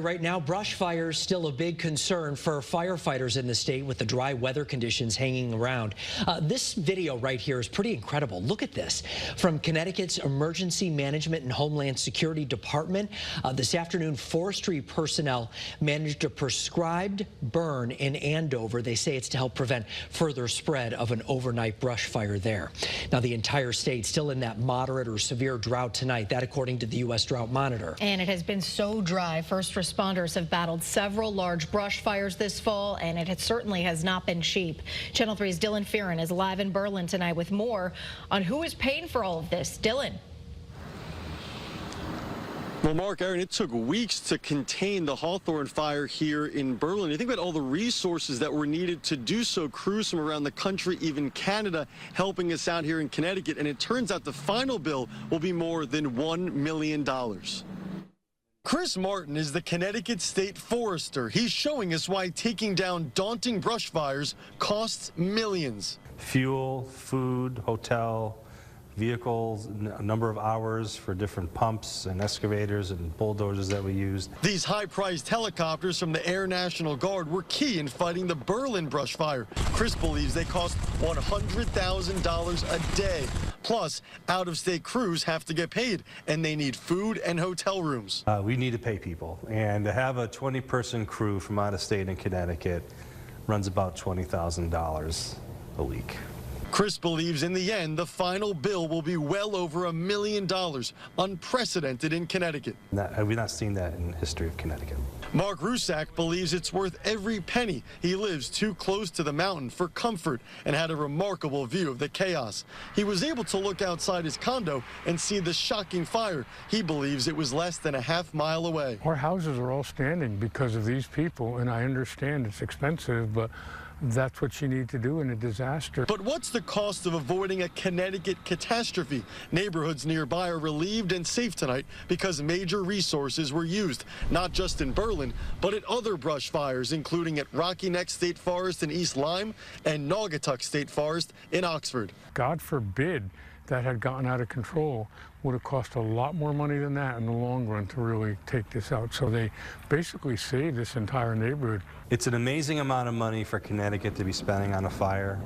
Right now, brush fires still a big concern for firefighters in the state with the dry weather conditions hanging around. This video right here is pretty incredible. Look at this. From Connecticut's Emergency Management and Homeland Security Department, this afternoon, forestry personnel managed a prescribed burn in Andover. They say it's to help prevent further spread of an overnight brush fire there. Now, the entire state still in that moderate or severe drought tonight, that according to the U.S. Drought Monitor. And it has been so dry. First responders have battled several large brush fires this fall, and it certainly has not been cheap. Channel 3's Dylan Fearon is live in Berlin tonight with more on who is paying for all of this. Dylan. Well, Mark, Aaron, it took weeks to contain the Hawthorne fire here in Berlin. You think about all the resources that were needed to do so, crews from around the country, even Canada, helping us out here in Connecticut. And it turns out the final bill will be more than $1 million. Chris Martin is the Connecticut State Forester. He's showing us why taking down daunting brush fires costs millions. Fuel, food, hotel, vehicles, a number of hours for different pumps and excavators and bulldozers that we used. These high-priced helicopters from the Air National Guard were key in fighting the Berlin brush fire. Chris believes they cost $100,000 a day. Plus, out-of-state crews have to get paid, and they need food and hotel rooms. We need to pay people, and to have a 20-person crew from out of state in Connecticut runs about $20,000 a week. Chris believes in the end, the final bill will be well over $1 million, unprecedented in Connecticut. We've not seen that in the history of Connecticut. Mark Rusak believes it's worth every penny. He lives too close to the mountain for comfort and had a remarkable view of the chaos. He was able to look outside his condo and see the shocking fire. He believes it was less than a half-mile away. Our houses are all standing because of these people, and I understand it's expensive, but that's what you need to do in a disaster. But what's the cost of avoiding a Connecticut catastrophe? Neighborhoods nearby are relieved and safe tonight because major resources were used, not just in Berlin, but at other brush fires, including at Rocky Neck State Forest in East Lyme and Naugatuck State Forest in Oxford. God forbid that had gotten out of control. Would have cost a lot more money than that in the long run to really take this out. So they basically saved this entire neighborhood. It's an amazing amount of money for Connecticut to be spending on a fire.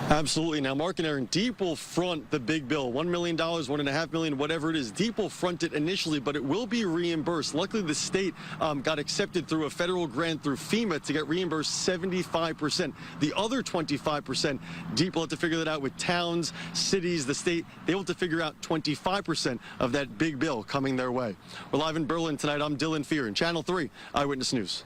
Absolutely. Now, Mark and Aaron, DEEP will front the big bill, $1 million, $1.5 million, whatever it is. DEEP will front it initially, but it will be reimbursed. Luckily, the state got accepted through a federal grant through FEMA to get reimbursed 75%. The other 25%, DEEP will have to figure that out with towns, cities, the state. They will have to figure out 25% of that big bill coming their way. We're live in Berlin tonight. I'm Dylan Fearon, Channel 3 Eyewitness News.